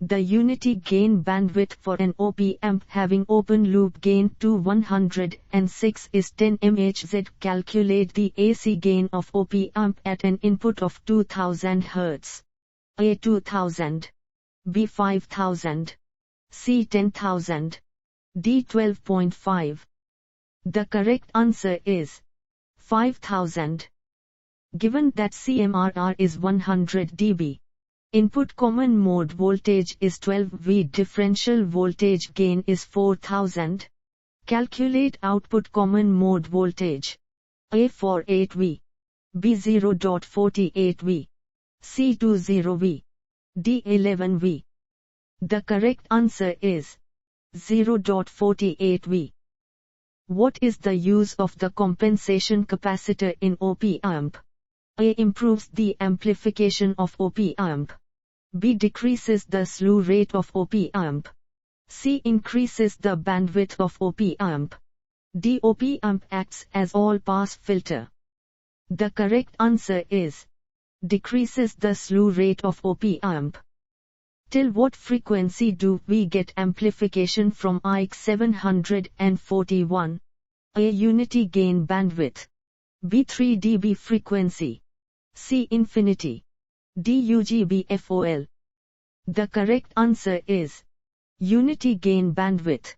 The unity gain bandwidth for an op-amp having open loop gain to 106 is 10 mHz. Calculate the AC gain of op-amp at an input of 2000 Hz. A 2000, B 5000, C 10,000, D 12.5. The correct answer is 5000. Given that CMRR is 100 dB. Input common mode voltage is 12 V. Differential voltage gain is 4000. Calculate output common mode voltage. A 48 V. B 0.48 V. C 20 V. D 11 V. The correct answer is 0.48 V. What is the use of the compensation capacitor in op-amp? A. Improves the amplification of op-amp. B. Decreases the slew rate of op-amp. C. Increases the bandwidth of op-amp. D. Op-amp acts as all-pass filter. The correct answer is decreases the slew rate of op-amp. Till what frequency do we get amplification from IC 741? A. Unity gain bandwidth. B. 3 dB frequency. C. Infinity. D. UGB FOL. The correct answer is unity gain bandwidth.